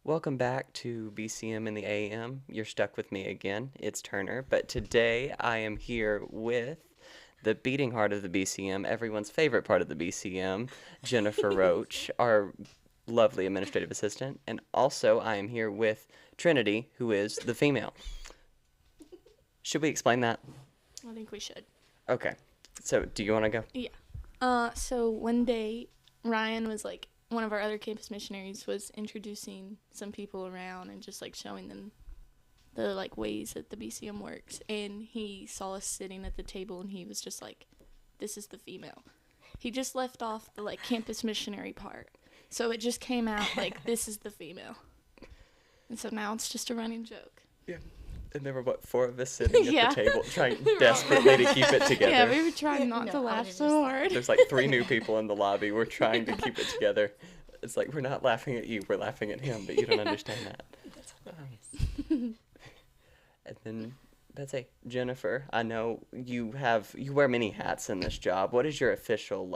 Welcome back to BCM in the AM. You're stuck with me again. It's Turner, but today I am here with the beating heart of the BCM, everyone's favorite part of the BCM, Jennifer Roach, our lovely administrative assistant, and also I am here with Trinity, who is the female. Should we explain that? I think we should. Okay. So, do you want to go? Yeah. So one day, Ryan was like, one of our other campus missionaries was introducing some people around and just like showing them the like ways that the BCM works. And he saw us sitting at the table and he was just like, this is the female. He just left off the like campus missionary part. So it just came out like, this is the female. And so now it's just a running joke. Yeah. And there were, four of us sitting Yeah. at the table trying desperately to keep it together. Yeah, we were trying not to laugh so hard. There's like 3 new people in the lobby. We're trying to keep it together. It's like, we're not laughing at you, we're laughing at him, but you don't understand that. That's hilarious. And then, let's say, Jennifer, I know you wear many hats in this job. What is your official,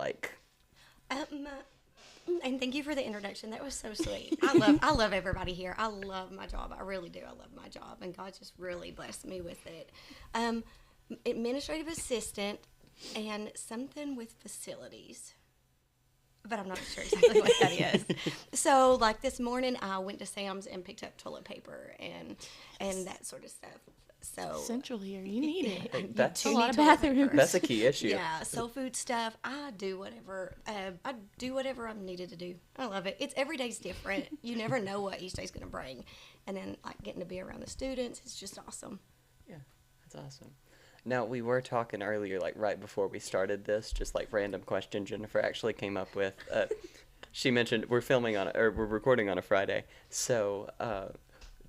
And thank you for the introduction. That was so sweet. I love everybody here. I love my job. I really do. I love my job, and God just really blessed me with it. Administrative assistant and something with facilities, but I'm not sure exactly what that is. So, like this morning, I went to Sam's and picked up toilet paper and that sort of stuff. So Central here, you need it. Hey, that's a do lot need of toilet bathrooms. paper. that's a key issue. Yeah, soul food stuff. I do whatever. I'm needed to do. I love it. It's every day's different. You never know what each day's gonna bring, and then like getting to be around the students, it's just awesome. Yeah, that's awesome. Now, we were talking earlier, like right before we started this, just like random question Jennifer actually came up with. She mentioned we're recording on a Friday. So,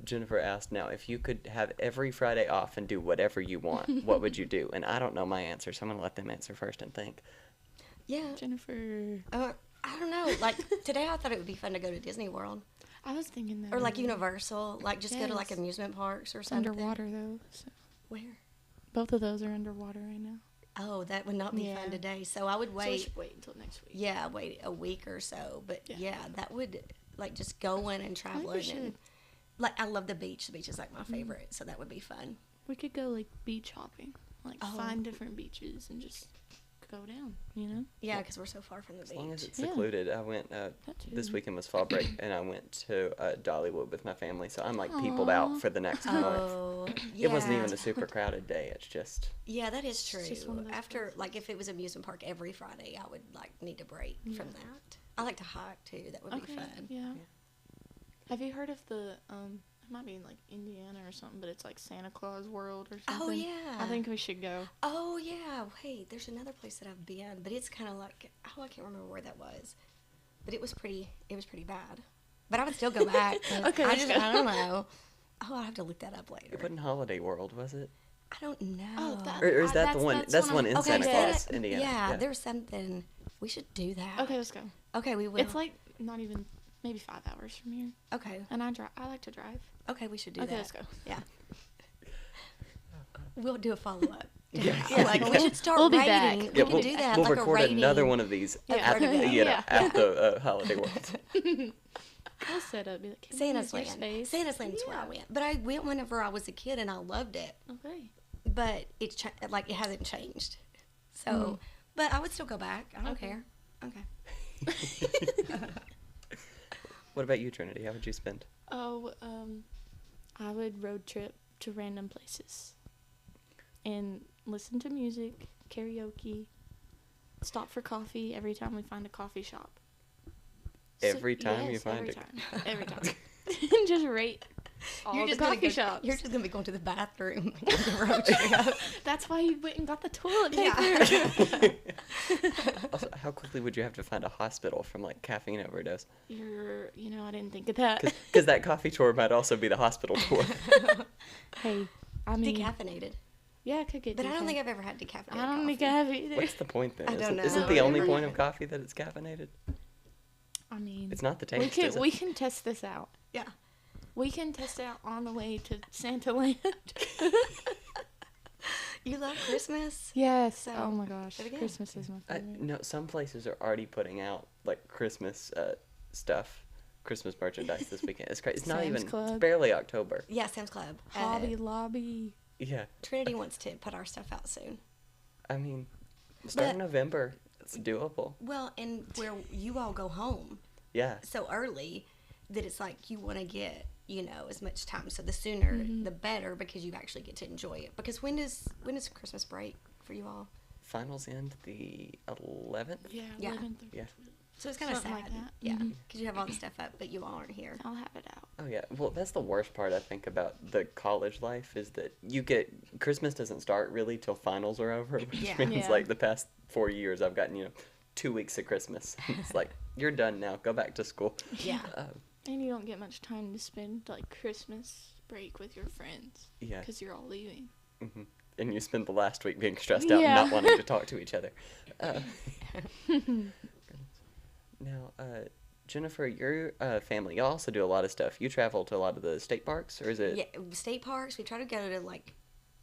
Jennifer asked, now, if you could have every Friday off and do whatever you want, what would you do? And I don't know my answer, so I'm going to let them answer first and think. Yeah. Jennifer. I don't know. Like today, I thought it would be fun to go to Disney World I was thinking that. or like Universal. Like just go to like Yes. amusement parks or something. Underwater though. So. Where? Both of those are underwater right now. Oh, that would not be Yeah. fun today. So I would So we wait. should wait until next week. Yeah, wait a week or so. But Yeah. yeah, that would like just going and I think we traveling should. and like I love the beach. The beach is like my favorite, so that would be fun. We could go like beach hopping, like Oh. find different beaches and just go down. You know. Yeah, because we're so far from the As beach. long as it's Yeah. secluded. I went, this too. weekend was fall break, and I went to Dollywood with my family, so I'm like peopled out Aw. for the next month. Oh, yeah. It wasn't even a super crowded day, it's just... Yeah, that is true. just one of those After, places. like, if it was amusement park every Friday, I would like need a break from that. I like to hike too. That would be fun. Yeah. Have you heard of the it might be in like Indiana or something, but it's like Santa Claus World or something? Oh yeah. I think we should go. Oh yeah. Wait, there's another place that I've been, but it's kind of like I can't remember where that was, but it was pretty bad. But I would still go back. Okay, let's go. I don't know. Oh, I'll have to look that up later. It wasn't Holiday World, was it? I don't know. Oh, that- Or is that that's- the one? that's That's one one I'm- in Okay, Santa Santa- Claus, Indiana. Yeah, there's something. We should do that. Okay, let's go. Okay, we will. It's like not even maybe 5 hours from here, okay. and I like to drive. Okay, we should do Okay, that. let's go. Yeah. We'll do a follow up. Yeah. Like we should start We'll be rating. back. We Yeah, can we'll, do that. we'll like record a rating. another one of these Yeah. at, Yeah. at the Holiday World. We'll set up. Be like, can we Santa's use your Land. space? Santa's Land is where I went, but I went whenever I was a kid and I loved it. Okay. But it's like it hasn't changed. So, but I would still go back. I don't Okay. care. Okay. What about you, Trinity? How would you spend? Oh, I would road trip to random places and listen to music, karaoke, stop for coffee every time we find a coffee shop. Every time you yes, find every it. time. Every time. And just rate all the gonna coffee go, shops. You're just gonna be going to the bathroom. on the road trip. That's why you went and got the toilet Yeah. paper. Also, how quickly would you have to find a hospital from like caffeine overdose? I didn't think of that. Because that coffee tour might also be the hospital tour. Hey, I mean, Decaffeinated. yeah, I could get But I don't decaf. think I've ever had decaffeinated I don't think coffee. I have either. What's the point then? I don't know. Isn't the only Never point had of coffee that it's caffeinated? I mean, It's not the we taste, can is it? we can test this out. Yeah. We can test it out on the way to Santa Land. You love Christmas? Yes. So, Oh my gosh, there we go. Christmas is my favorite. No, some places are already putting out like Christmas stuff, Christmas merchandise this weekend. It's great. It's not Sam's even. It's Club. barely October. Yeah, Sam's Club. Hobby Lobby. Yeah. Trinity wants to put our stuff out soon. I mean, starting But- November, it's doable. Well, and where you all go home Yeah. so early that it's like you want to get, as much time. So the sooner, the better, because you actually get to enjoy it. Because when does Christmas break for you all? Finals end the 11th. Yeah, Yeah. 11th. Yeah. So it's kind of sad. Something like that. Yeah, Mhm. because you have all the stuff up, but you all aren't here. I'll have it out. Oh yeah. Well, that's the worst part I think about the college life is that Christmas doesn't start really till finals are over, which Yeah. means Yeah. like the past 4 years I've gotten 2 weeks of Christmas. It's like you're done now. Go back to school. Yeah. And you don't get much time to spend like Christmas break with your friends Yeah. because you're all leaving. hmm And you spend the last week being stressed out Yeah. and not wanting to talk to each other. Now, Jennifer, your family, you also do a lot of stuff. You travel to a lot of the state parks, or is it? Yeah, state parks. We try to go to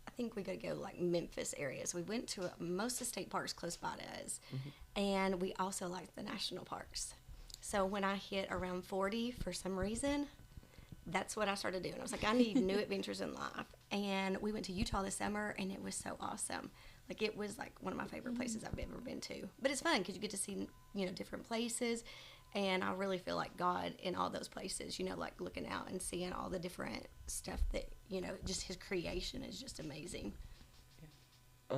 I think we got to go to Memphis areas. We went to most of the state parks close by to us, and we also like the national parks. So when I hit around 40, for some reason, that's what I started doing. I was like, I need new adventures in life, and we went to Utah this summer, and it was so awesome. Like it was like one of my favorite places I've ever been to. But it's fun because you get to see different places. And I really feel like God in all those places, like looking out and seeing all the different stuff that, just his creation is just amazing.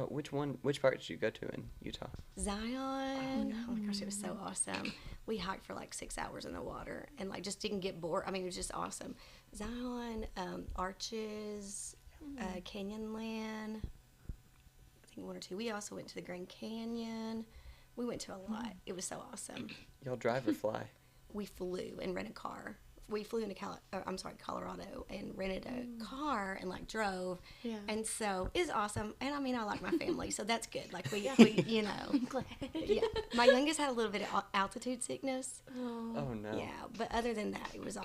Which part did you go to in Utah? Zion, oh my gosh, it was so awesome. We hiked for 6 hours in the water and just didn't get bored. I mean, it was just awesome. Zion, Arches, Canyonland, I think 1 or 2. We also went to the Grand Canyon. We went to a lot. It was so awesome. Y'all drive or fly? We flew and rented a car. We flew into Colorado and rented a car and drove. Yeah. And so it was awesome. And I mean, I like my family, so that's good. we I'm glad. yeah. My youngest had a little bit of altitude sickness. Oh no. Yeah, but other than that, it was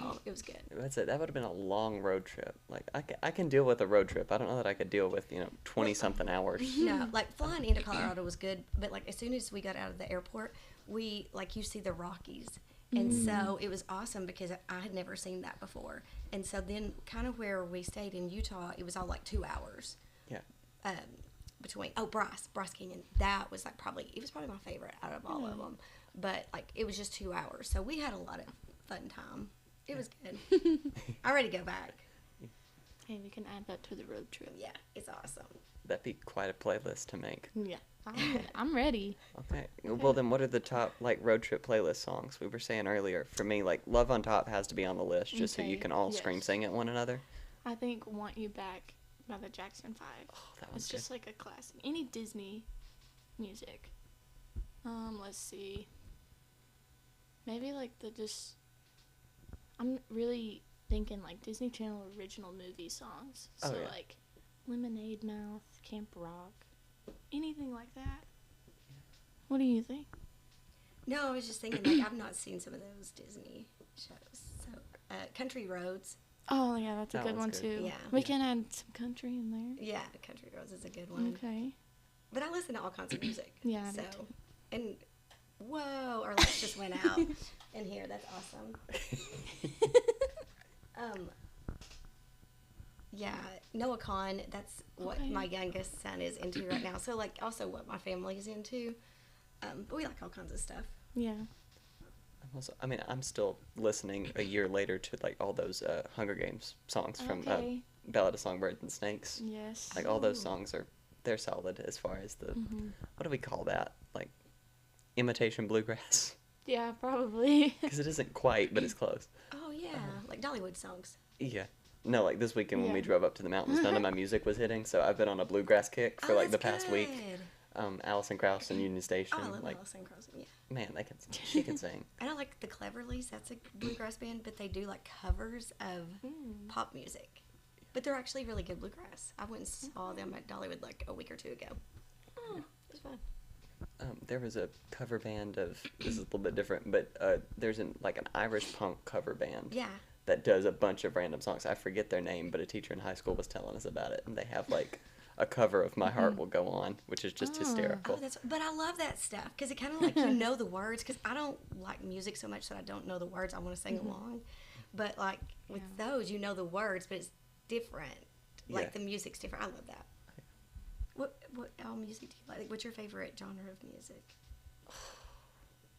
good. That's it. That would have been a long road trip. I can deal with a road trip. I don't know that I could deal with 20 something hours. No, flying into Colorado was good, but as soon as we got out of the airport, we you see the Rockies. And so it was awesome because I had never seen that before. And so then kind of where we stayed in Utah, it was all 2 hours. Yeah. Between Bryce Canyon, that was probably my favorite out of all of them. But it was just 2 hours, so we had a lot of fun time. It was good. I'm ready to go back. Hey, we can add that to the road trip. Yeah, it's awesome. That'd be quite a playlist to make. Yeah. I'm ready. Okay. Well, then what are the top road trip playlist songs? We were saying earlier, for me, Love on Top has to be on the list just so you Okay, can all scream yes. sing at one another. I think Want You Back by the Jackson 5. Oh, that one's It's good. just a classic. Any Disney music. Let's see. Maybe I'm really thinking Disney Channel original movie songs. Oh, So yeah. Lemonade Mouth, Camp Rock, anything like that. What do you think? No, I was just thinking I've not seen some of those Disney shows. So Country Roads. Oh yeah, that's a That good one one's good. too. Yeah. We can add some country in there. Yeah, Country Roads is a good one. Okay. But I listen to all kinds of music. Yeah, I do So, too. and whoa, our lights just went out in here. That's awesome. Yeah, Noah Khan, that's what Okay. my youngest son is into right now. So, also what my family is into. But we like all kinds of stuff. Yeah. I'm still listening a year later to all those Hunger Games songs from Okay. Ballad of Songbirds and Snakes. Yes. All those Ooh. songs they're solid as far as the Mm-hmm. what do we call that? Imitation bluegrass, Yeah, probably. because it isn't quite, but it's close. Oh, yeah, like Dollywood songs. Yeah. No, this weekend when we Yeah. drove up to the mountains, none of my music was hitting, so I've been on a bluegrass kick for Oh, the that's past week. good. Alison Krauss and Union Station. Oh, I love Alison Krauss. Yeah. Man, she can sing. I don't like the Cleverleys. That's a bluegrass band, but they do covers of pop music. But they're actually really good bluegrass. I went and saw them at Dollywood a week or two ago. Oh, it was fun. There was a cover band of, this is a little bit different, but there's an Irish punk cover band Yeah. that does a bunch of random songs. I forget their name, but a teacher in high school was telling us about it, and they have a cover of My Heart Will Go On, which is just hysterical. Oh, but I love that stuff because it kind of like you know the words. Because I don't like music so much that I don't know the words. I want to sing along, but like with those, you know the words, but it's different. Like Yeah. the music's different. I love that. What music do you like? What's your favorite genre of music?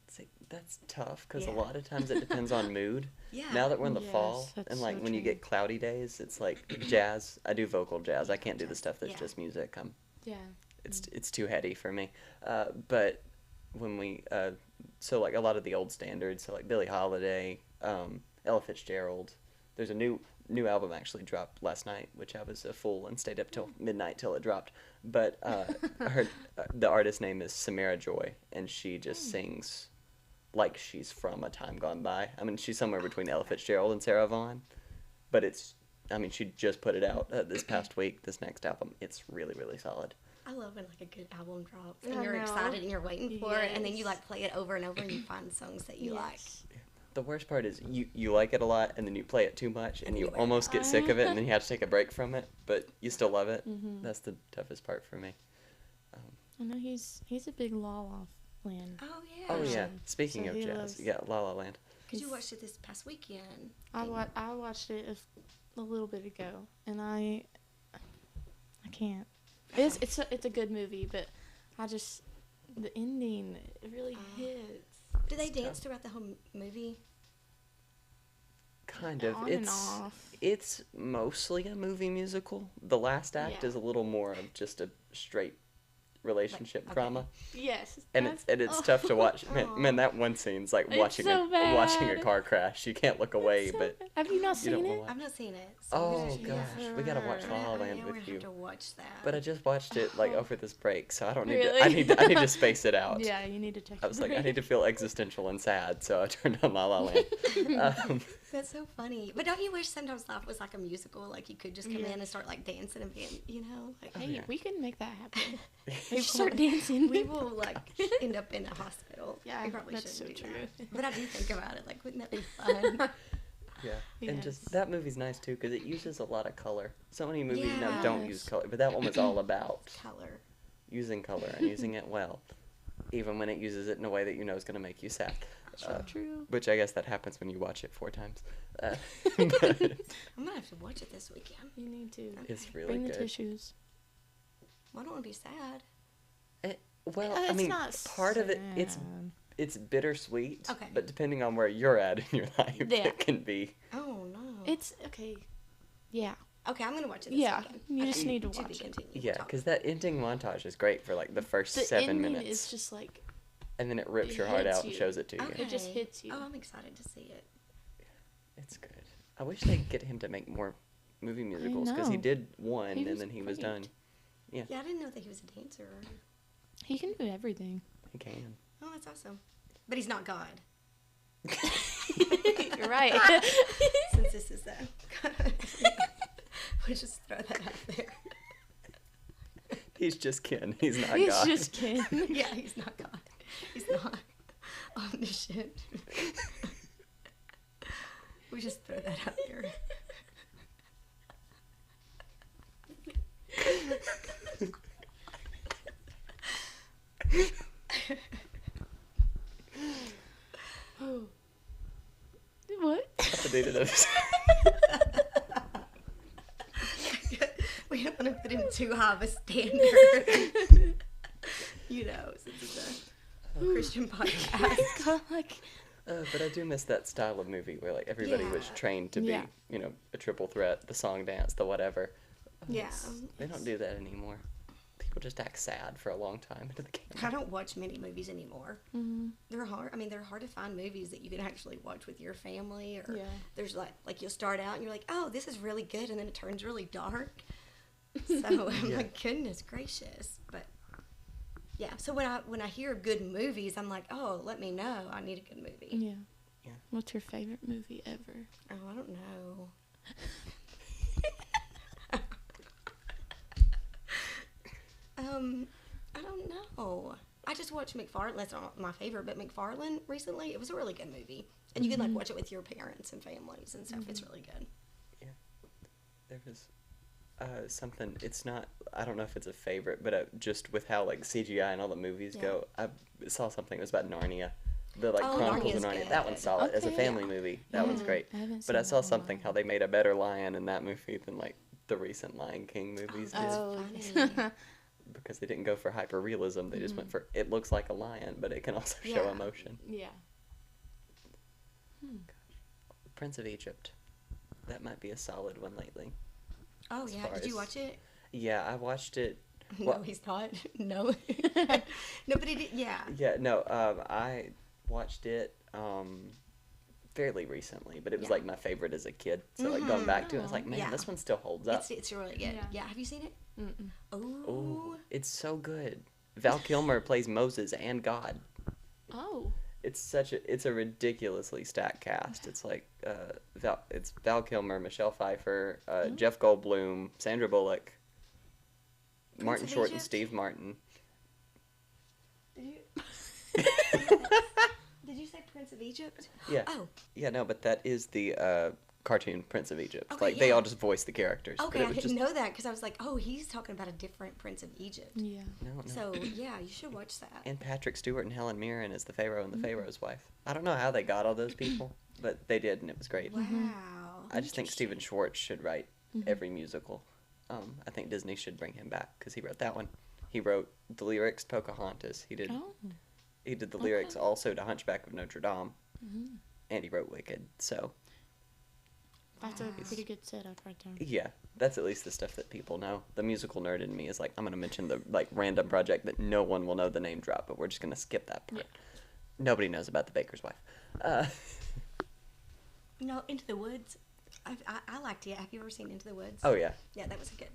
See, that's tough because Yeah. a lot of times it depends on mood. Yeah. Now that we're in the Yes, fall, that's and like so when you true. get cloudy days, it's like jazz. I do vocal jazz. I can't do the stuff that's Yeah. just music. Yeah. It's too heady for me. But when we so like a lot of the old standards, so like Billie Holiday, Ella Fitzgerald. There's a new album actually dropped last night, which I was a fool and stayed up till midnight till it dropped. But the artist's name is Samara Joy, and she just sings like she's from a time gone by. I mean, she's somewhere between Ella Fitzgerald and Sarah Vaughan, but she just put it out this past week. This next album, it's really really solid. I love when like a good album drops and I you're know. excited and you're waiting for it, and then you Yes. like play it over and over and you find songs that you like. Yes. The worst part is you like it a lot, and then you play it too much, and you wear it almost get sick of it, and then you have to take a break from it, but you still love it. Mhm. That's the toughest part for me. I know he's a big La La fan. Oh yeah. Oh yeah. Person. Speaking So of he jazz, loves- yeah, La La Land. Because you watched it this past weekend. I watched it a little bit ago, and I can't. It's a good movie, but I just the ending it really hits. Do they It's dance tough. throughout the whole movie? Kind of. On and off. It's mostly a movie musical. The last act Yeah. is a little more of just a straight relationship okay. drama. Yes. And it's tough to watch. Man, that one scene's like It's watching so watching a bad. car crash. You can't look away, So but bad. Have you not you don't seen know it? why. I've not seen it. So Oh yeah. gosh, we gotta watch La La Land I would with have you. to watch that. But I just watched it like over this break, so I don't need Really? to. I need to space it out. Yeah, you need to check. I was like, I need to feel existential and sad, so I turned on La La Land. That's so funny. But don't you wish sometimes life was like a musical? Like you could just come in and start like dancing and being, you know, like Hey, yeah. we can make that happen. we We start dancing. we will like end up in a hospital. Yeah, we probably that's shouldn't so do true. that. But I do think about it. Like, wouldn't that be fun? Yeah, and just Yes. that movie's nice too because it uses a lot of color. So many movies now don't Yes. use color, but that one was all about Color. using color and using it well, even when it uses it in a way that you know is going to make you sad. True. Which I guess that happens when you watch it 4 times. But I'm gonna have to watch it this weekend. You need to. it's really Bring the good. tissues. Well, I don't want to be sad. Well, I It's mean, not part of it sad. it's bittersweet. Okay. But depending on where you're at in your life, Yeah. it can be. Oh no. It's okay. Yeah. Okay, I'm gonna watch it this Yeah, weekend. you just Okay, need to be watch it. continued. Yeah, We'll talk. because that ending montage is great for like the first The 7 ending minutes, is just like and then it rips it your heart hits out and you. shows it to you. Okay. It just hits you. Oh, I'm excited to see it. It's good. I wish they'd get him to make more movie musicals because he know. did one He and was then he was great. done. Yeah, I didn't know that he was a dancer. He can do everything. He can. Oh, that's awesome. But he's not God. You're right. Since this is that. We'll just throw that out there. He's just Ken. He's not He's God. just kidding. Yeah, he's not God. He's not omniscient. We just throw that out there. What? I needed a- We don't want to put him too high of a standard. You know, since it's a Christian podcast. God, like But I do miss that style of movie where like everybody was Yeah. trained to be, Yeah. you know, a triple threat, the song dance, the whatever. Yeah. They don't do that anymore. People just act sad for a long time into the I camera. don't watch many movies anymore. They're hard. I mean, they're hard to find movies that you can actually watch with your family. Or Yeah. there's like you'll start out and you're like, oh, this is really good, and then it turns really dark. So I'm Yeah. like, goodness gracious. But yeah, so when I hear good movies, I'm like, oh, let me know. I need a good movie. Yeah. Yeah. What's your favorite movie ever? Oh, I don't know. I don't know. I just watched McFarlane. That's not my favorite, but McFarlane recently. It was a really good movie, and you can like watch it with your parents and families and stuff. It's really good. There was, something. It's not. I don't know if it's a favorite, but just with how like CGI and all the movies go, I saw something. It was about Narnia, the like Oh, Chronicles of Narnia's Narnia. good. That one's solid as a Okay. family movie. That one's great. I haven't But I seen saw that one something how they made a better lion in that movie than like the recent Lion King movies did. Oh, funny. Because they didn't go for hyper realism. They just went for it looks like a lion, but it can also show Yeah. emotion. yeah. Prince of Egypt. That might be a solid one lately. Oh As yeah, far did you as- watch it? Yeah, I watched it. No, Well- he's not. No. No, but he did. Yeah. Yeah, no, I watched it fairly recently, but it was Yeah. like my favorite as a kid. So like going back to it, I was Oh. like, man, Yeah. this one still holds up. It's really good. Yeah. Yeah. Have you seen it? Mm-mm. Oh. Oh, it's so good. Val Kilmer plays Moses and God. Oh. It's a ridiculously stacked cast. It's like it's Val Kilmer, Michelle Pfeiffer, Jeff Goldblum, Sandra Bullock, Martin of Short, and Egypt? Steve Martin. Did you? Did you say Prince of Egypt? Yeah, Oh. yeah, no, but that is the cartoon Prince of Egypt. Okay, Like they yeah. all just voice the characters. but Okay, it I was didn't just know that because I was like, oh, he's talking about a different Prince of Egypt. Yeah. no. So yeah, you should watch that. And Patrick Stewart and Helen Mirren as the Pharaoh and the Pharaoh's wife. I don't know how they got all those people, but they did, and it was great. Wow. I just think Stephen Schwartz should write every musical. I think Disney should bring him back because he wrote that one. He wrote the lyrics to Pocahontas. He did Oh. the lyrics Okay. also to Hunchback of Notre Dame, and he wrote Wicked. So That's a pretty good setup right there. yeah, that's at least the stuff that people know. The musical nerd in me is like, I'm gonna mention the like random project that no one will know the name drop, but we're just gonna skip that part. Nobody knows about the baker's wife. No, Into the Woods. I liked it. Have you ever seen Into the Woods? Oh yeah, Yeah, that was a good.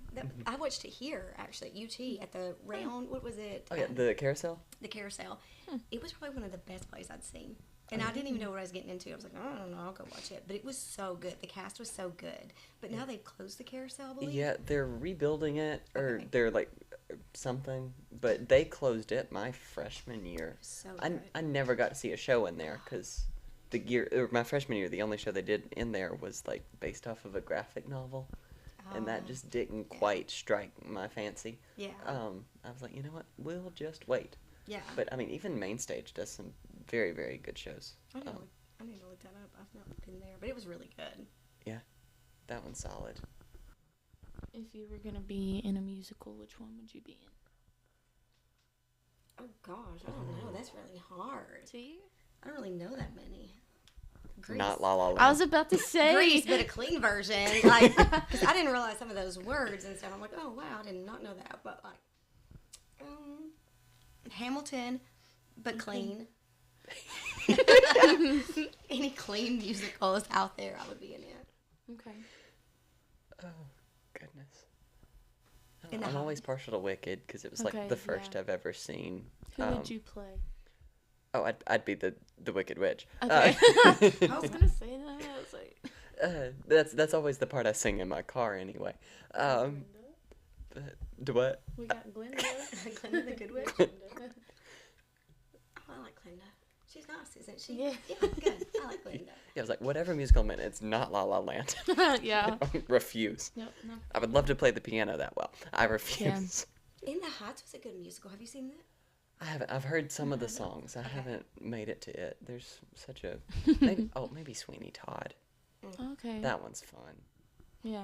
I watched it here actually at UT at the round. What was it? oh yeah, the carousel. The carousel. It was probably one of the best plays I'd seen. And I didn't even know what I was getting into. I was like, I don't know, I'll go watch it. But it was so good. The cast was so good. But now they've closed the carousel, I believe. Yeah, they're rebuilding it, or Okay. they're like something, but they closed it my freshman year. So I, good. I never got to see a show in there because my freshman year, the only show they did in there was like based off of a graphic novel, and that Oh, just didn't quite strike my fancy. Yeah. I was like, you know what, we'll just wait. Yeah. But I mean, even Mainstage does some very, very good shows. I need to look that up. I've not been there. But it was really good. That one's solid. If you were gonna be in a musical, which one would you be in? Oh, gosh. I don't know. That's really hard. See? I don't really know that many. Grease. Not La La Land. I was about to say. Grease, but a clean version. Like, because I didn't realize some of those words and stuff. I'm like, oh, wow, I did not know that. But, like, Hamilton, but clean. Any clean musicals out there, I would be in it. Okay. Oh, goodness. In the I'm always Heights. partial to Wicked because it was like Okay, the first yeah. I've ever seen. Who would you play? Oh, I'd be the Wicked Witch. Okay. I was Uh, gonna say that. I was like. that's always the part I sing in my car anyway. But, do what? We got Glenda. Glenda the Good Witch. Oh, I like Glenda. She's nice, isn't she? Yeah. Good. I like Glenda. Yeah, I was like, whatever musical I'm in, it's not La La Land. Yeah. I refuse. Yep. No. I would love to play the piano that well. I refuse. In the Heights was a good musical. Have you seen that? I haven't. I've heard some of the songs. I haven't made it to it. There's such a maybe Sweeney Todd. Okay. That one's fun. Yeah.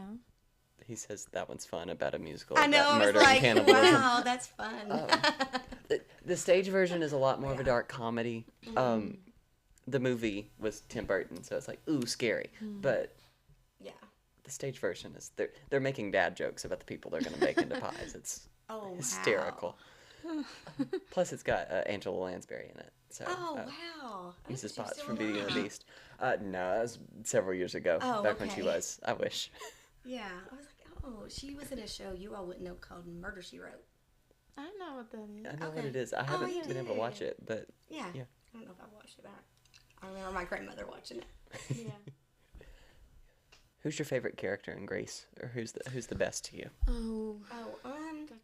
He says that one's fun about a musical I know. about I was murder like, and cannibalism. wow, that's fun. The stage version is a lot more of a Yeah. dark comedy. The movie was Tim Burton, so it's like ooh scary. But Yeah. the stage version is they're making dad jokes about the people they're gonna make into pies. It's Oh, wow. hysterical. Plus, it's got Angela Lansbury in it. So Oh, wow. I didn't Mrs. know she was Potts still from Beauty and the alive. Beast. No, that was several years ago. Oh, back when she okay. was. I wish. Yeah. I was like, oh, she was in a show you all wouldn't know called Murder, She Wrote. I know what that is. I know what Okay. it is. I Oh, haven't you been able to watch did. it, but Yeah. Yeah. I don't know if I watched it back. I remember my grandmother watching it. Yeah. who's your favorite character in Grace, or who's the best to you? Oh. Oh, That's.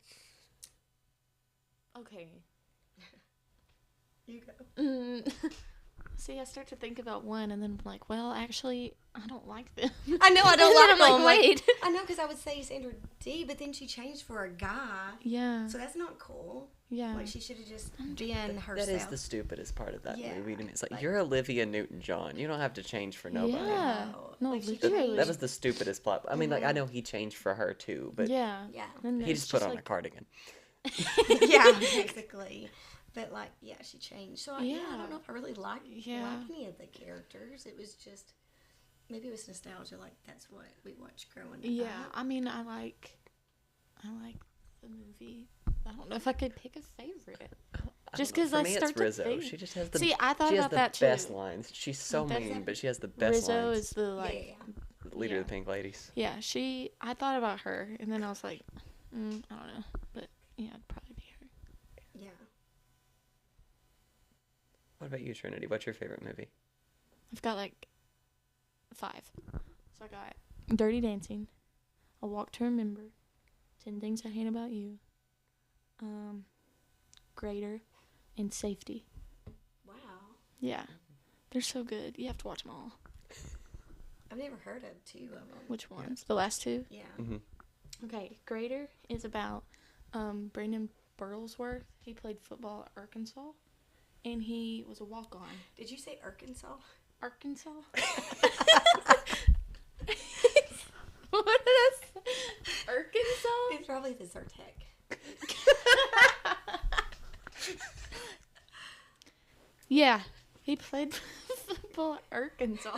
Okay. you go. See, I start to think about one, and then I'm like, well, actually, I don't like them. I know I don't And then like I'm like, them. wait. I know because I would say Sandra D, but then she changed for a guy. Yeah. So that's not cool. Yeah. Like she should have just been herself. That is the stupidest part of that Yeah. movie to me. It's like, Like- you're Olivia Newton-John. You don't have to change for nobody. Yeah. No, Like, she literally. That was the stupidest plot. I mean, like, I know he changed for her too, but Yeah. Yeah. And he it's just put on like, a cardigan. Yeah, basically. But like, yeah, she changed. So I Yeah. don't know if I really like Yeah. any of the characters. It was just maybe it was nostalgia. Like that's what we watched growing up. Yeah. I mean, I like the movie. I don't know if I could pick a favorite. Just because For I me, start it's to Rizzo. think. She just has the. See, I thought she has about the that too. best lines. She's so That's- mean, but she has the best Rizzo lines. is the like. Leader of yeah. the Pink Ladies. Yeah, I thought about her, and then I was like, I don't know, but yeah, it'd probably be her. Yeah. What about you, Trinity? What's your favorite movie? I've got like 5. So I got Dirty Dancing, A Walk to Remember, 10 Things I Hate About You, Greater, and Safety. Wow. Yeah, they're so good. You have to watch them all. I've never heard of 2 of them. Which ones? The last 2? Yeah. Mm-hmm. Okay, Greater is about Brandon Burlsworth. He played football at Arkansas, and he was a walk-on. Did you say Arkansas? Arkansas? What did I say? Arkansas? It's probably the Zyrtec. Yeah, he played football at Arkansas.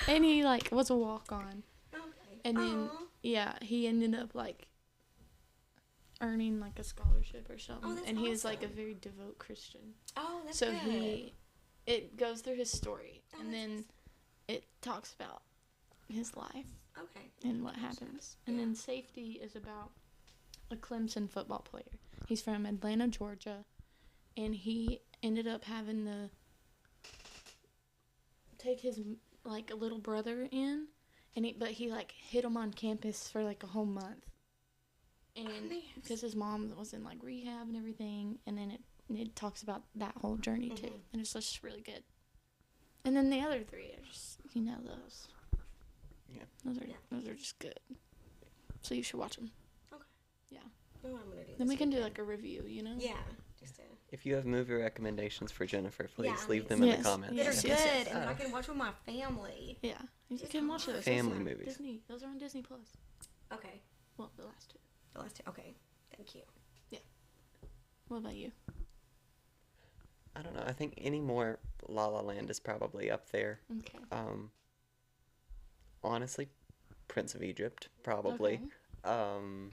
And he, like, was a walk-on. Okay. And then, Aw. yeah, he ended up, like, earning, like, a scholarship or something. Oh, that's and he is, like, a awesome. very devout Christian. Oh, that's So good. it goes through his story. Oh, And that's then awesome. it talks about his life Okay. and what happens. And then Safety is about a Clemson football player. He's from Atlanta, Georgia, and he ended up having to take his like a little brother in, and but he like hid him on campus for like a whole month, and man. because his mom was in like rehab and everything, and then it talks about that whole journey too, and it's just really good. And then the other 3 are just those. Yeah. Those are just good. So you should watch them. Okay. Yeah. No, I'm gonna do Then this we can do weekend. like a review, you know? Yeah. Just If you have movie recommendations for Jennifer, please Yeah, I leave need them in Yes. the comments. that are Yes, good, yes, yes. and that I can watch with my family. Yeah. You Just can watch those. Family Those are movies. Disney. Those are on Disney Plus. Okay. Well, the last 2. The last 2. Okay. Thank you. What about you? I don't know. I think any more La La Land is probably up there. Okay. Honestly, Prince of Egypt, probably. Okay.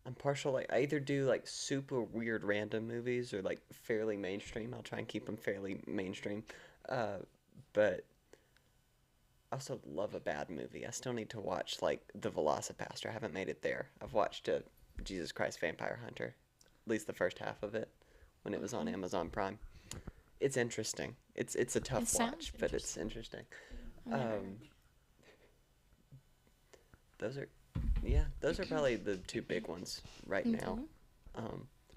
I'm partial, like, I either do, like, super weird random movies or, like, fairly mainstream. I'll try and keep them fairly mainstream. But I also love a bad movie. I still need to watch, like, The Velocipaster. I haven't made it there. I've watched Jesus Christ Vampire Hunter, at least the first half of it, when it was on Amazon Prime. It's interesting. It's a tough sounds watch, but it's interesting. I've never heard. Those are probably the 2 big ones right now.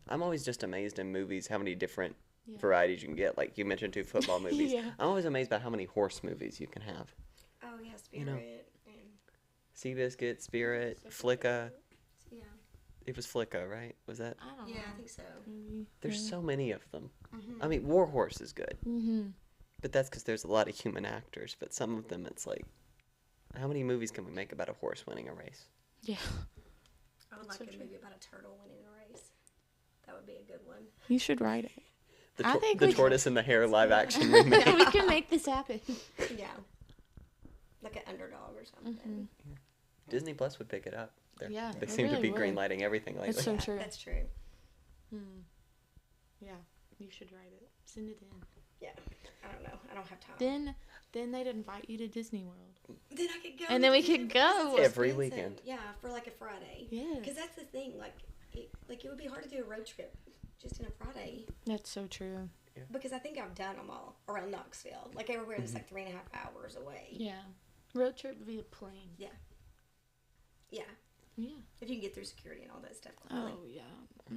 I'm always just amazed in movies how many different Yeah. varieties you can get. Like you mentioned 2 football movies. Yeah. I'm always amazed by how many horse movies you can have. Oh yeah, Spirit. You know. And Seabiscuit, Spirit, Flicka. yeah. It was Flicka, right? Was that? I don't know. Yeah, I think so. Maybe. There's so many of them. Mm-hmm. I mean, Warhorse is good, Mm-hmm. but that's because there's a lot of human actors. But some of them, it's like, how many movies can we make about a horse winning a race? Yeah. I would That's like so a true. movie about a turtle winning a race. That would be a good one. You should write it. The, I think the we- tortoise and the hare live action remake. we can make this happen. Yeah. Like an underdog or something. Disney Plus would pick it up. Yeah, They it seem to really be would. greenlighting everything lately. That's so Yeah, true. That's true. Yeah, you should write it. Send it in. Yeah. I don't know. I don't have time. Then they'd invite you to Disney World. Then I could go. And then we to could because go. it's Every expensive. weekend. Yeah, for like a Friday. Yeah. Because that's the thing. Like it would be hard to do a road trip just in a Friday. That's so true. Because I think I've done them all around Knoxville. Like everywhere that's like 3.5 hours away. Yeah. Road trip via plane. Yeah. Yeah. Yeah. If you can get through security and all that stuff quickly. Oh, yeah.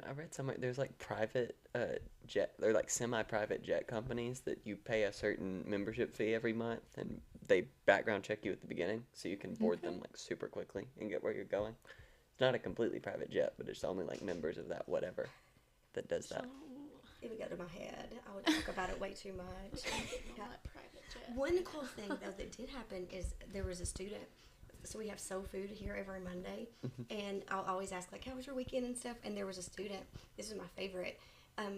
I read somewhere there's like private jet, they're like semi-private jet companies that you pay a certain membership fee every month, and they background check you at the beginning, so you can board them like super quickly and get where you're going. It's not a completely private jet, but it's only like members of that whatever that does that. It would go to my head. I would talk about it way too much. Not private jet. One cool thing, though, that did happen is there was a student. So we have soul food here every Monday. And I'll always ask, like, how was your weekend and stuff? And there was a student. This is my favorite.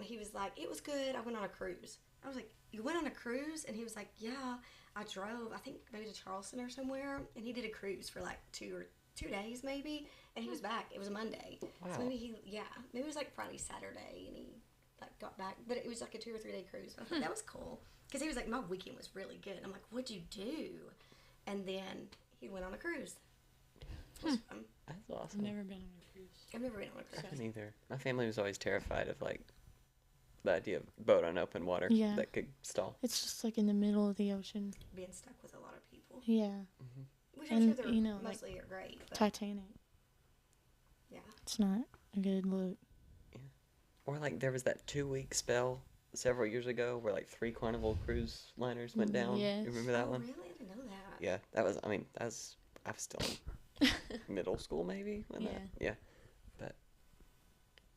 He was like, it was good. I went on a cruise. I was like, you went on a cruise? And he was like, yeah, I drove, I think maybe to Charleston or somewhere. And he did a cruise for like 2 days maybe. And he was back. It was a Monday. Wow. So maybe maybe it was like Friday, Saturday. And he like got back. But it was like a 2 or 3 day cruise. I thought that was cool. Because he was like, my weekend was really good. I'm like, what'd you do? And then he went on a cruise. It was fun. That's awesome. I've never been on a cruise. I've never been on a I cruise. haven't either. My family was always terrified of like the idea of boat on open water Yeah. that could stall. It's just like in the middle of the ocean. Being stuck with a lot of people. Yeah. Which I'm And, sure they're you know, like, mostly are great. But Titanic. yeah. It's not a good look. Or like there was that 2-week spell several years ago where like 3 Carnival cruise liners went down. Yes. You remember that Oh, one? really? I didn't know that. Yeah, that was. I mean, I was still in middle school maybe when that. Yeah, but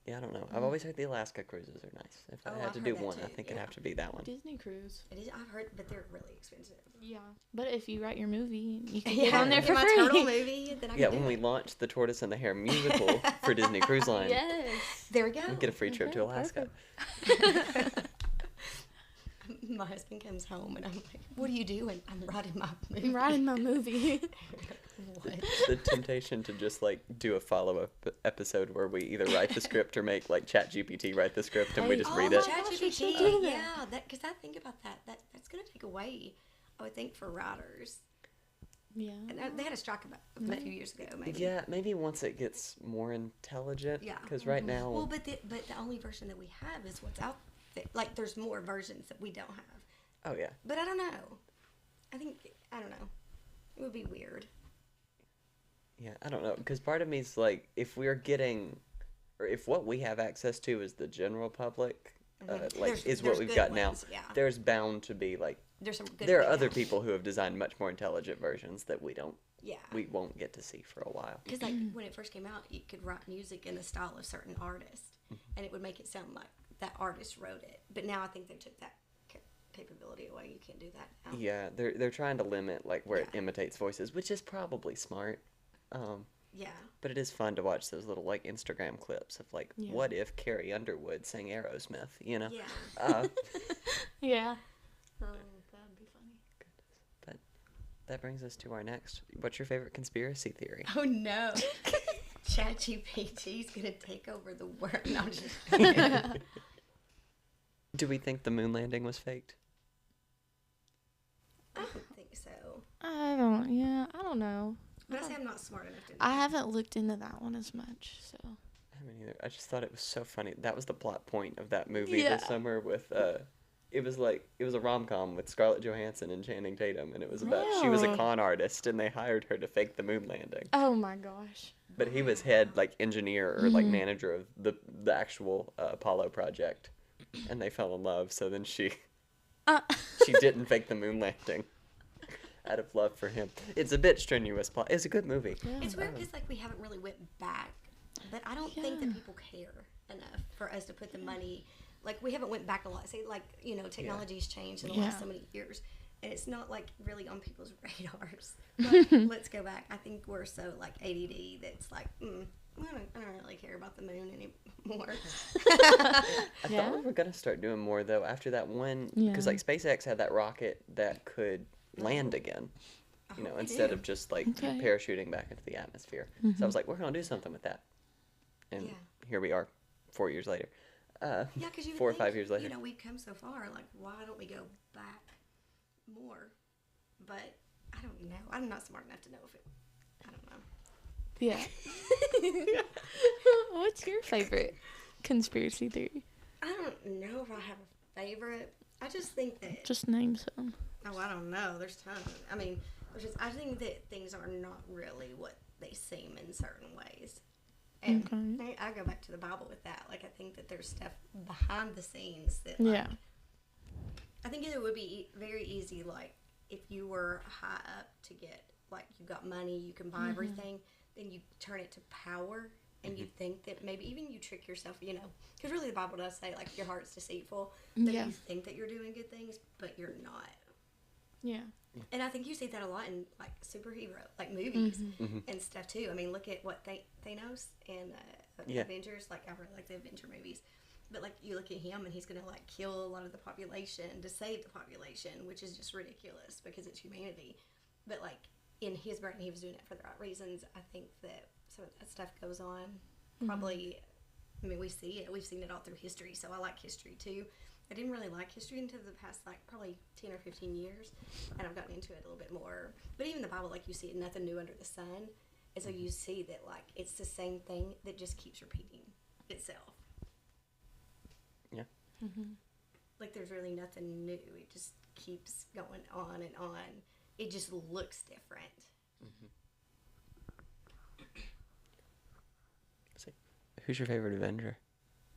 yeah, I don't know. I've always heard the Alaska cruises are nice. If I Oh, had I've to heard do that one, I too, think it'd yeah. have to be that one. Disney cruise. It is. I've heard, but they're really expensive. Yeah. But if you write your movie, you can Yeah, get on there if for my free. turtle movie, then I Yeah, can when do we it. launched the Tortoise and the Hare musical for Disney Cruise Line, Yes. There we go. we get a free trip to Okay, Alaska. My husband comes home and I'm like, "What are you doing?" I'm writing my movie. I'm writing my movie. What? The temptation to just like do a follow-up episode where we either write the script or make like ChatGPT write the script and we just Oh, read my it. gosh, we should ChatGPT. do that. Yeah, because I think about that. That's going to take away, I would think, for writers. Yeah. And they had a strike about a few years ago, maybe. Yeah, maybe once it gets more intelligent. Yeah. Because right now, Well, but the only version that we have is what's out there. Like, there's more versions that we don't have. oh yeah, But I don't know. I don't know. It would be weird. yeah, I don't know. Because part of me is like, if we're getting, or if what we have access to is the general public, like There's what we've good got ones, now, yeah. there's bound to be like, There's some good there are ones other out. people who have designed much more intelligent versions that we Yeah. won't get to see for a while. Because like when it first came out, you could write music in the style of certain artists, and it would make it sound like that artist wrote it. But now I think they took that capability away. You can't do that now. Yeah, they're trying to limit like where it Yeah. imitates voices, which is probably smart. Yeah. But it is fun to watch those little like Instagram clips of like, Yeah. what if Carrie Underwood sang Aerosmith? You know. Yeah. Uh, Yeah. Oh, that'd be funny. but that brings us to our next. What's your favorite conspiracy theory? Oh no. ChatGPT's gonna take over the world. No, I'm just Do we think the moon landing was faked? I don't think so. I don't know. But I say I'm not smart enough to know. I haven't looked into that one as much, so. I haven't either. I just thought it was so funny. That was the plot point of that movie Yeah. this summer with it was a rom-com with Scarlett Johansson and Channing Tatum, and it was about she was a Really? con artist and they hired her to fake the moon landing. Oh my gosh. But he was head like engineer or like manager of the actual Apollo project, and they fell in love. So then she didn't fake the moon landing out of love for him. It's a bit strenuous plot. It's a good movie. It's weird because like we haven't really went back, but I don't think that people care enough for us to put the money. Like we haven't went back a lot. Say like technology's changed in the last so many years, and it's not like really on people's radars. But let's go back. I think we're so like ADD that's like I don't really care about the moon anymore. I Yeah. thought we were gonna start doing more though after that one, Yeah. because like SpaceX had that rocket that could land again. You know, hope they instead do. of just like Okay. parachuting back into the atmosphere. So I was like, we're gonna do something with that, and Yeah. here we are, 4 years later. Yeah, because you would 4 or think, 5 years later. You know, we've come so far. Like, why don't we go back more? But I don't know. I'm not smart enough to know if it. I don't know. Yeah. What's your favorite conspiracy theory? I don't know if I have a favorite. I just think that. Just name some. Oh, I don't know. There's tons. I mean, I think that things are not really what they seem in certain ways, And Okay. I go back to the Bible with that. Like, I think that there's stuff behind the scenes that, like, Yeah. I think it would be very easy, like, if you were high up to get, like, you got money, you can buy everything, then you turn it to power, and you think that maybe even you trick yourself, you know, because really the Bible does say, like, your heart's deceitful, that Yeah. you think that you're doing good things, but you're not. Yeah. And I think you see that a lot in, like, superhero, like, movies Mm-hmm. and stuff, too. I mean, look at what Thanos and Yeah. Avengers, like, I really like the Avenger movies. But, like, you look at him and he's going to, like, kill a lot of the population to save the population, which is just ridiculous because it's humanity. But, like, in his brain, he was doing it for the right reasons. I think that some of that stuff goes on. Probably, I mean, we see it. We've seen it all through history, so I like history, too. I didn't really like history until the past, like, probably 10 or 15 years, and I've gotten into it a little bit more. But even the Bible, like, you see it, nothing new under the sun. And so you see that, like, it's the same thing that just keeps repeating itself. Yeah. Like, there's really nothing new. It just keeps going on and on. It just looks different. So, who's your favorite Avenger?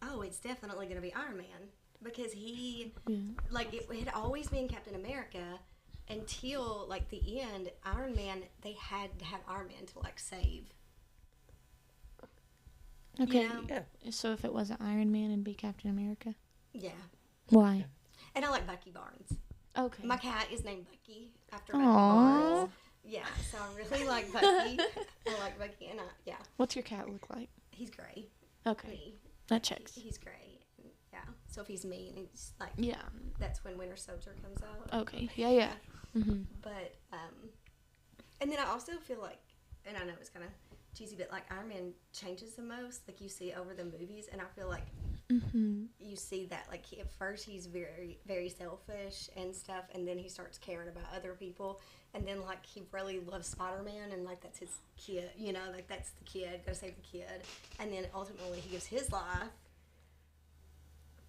Oh, it's definitely going to be Iron Man. Because he, Yeah. like, it had always been Captain America until, like, the end. Iron Man, they had to have Iron Man to, like, save. Okay. You know? Yeah. So if it wasn't Iron Man, it'd be Captain America. Yeah. Why? And I like Bucky Barnes. Okay. My cat is named Bucky after Bucky Aww. Barnes. Yeah, so I really like Bucky. I like Bucky, and yeah, What's your cat look like? he's gray. Okay. Me. That checks. He's gray. Yeah. So if he's mean, he's like, Yeah. that's when Winter Soldier comes out. Okay. Yeah. But and then I also feel like, and I know it's kind of cheesy, but like Iron Man changes the most. Like you see over the movies, and I feel like you see that like at first he's very very selfish and stuff, and then he starts caring about other people, and then like he really loves Spider-Man, and like that's his kid, you know, like that's the kid, gotta save the kid, and then ultimately he gives his life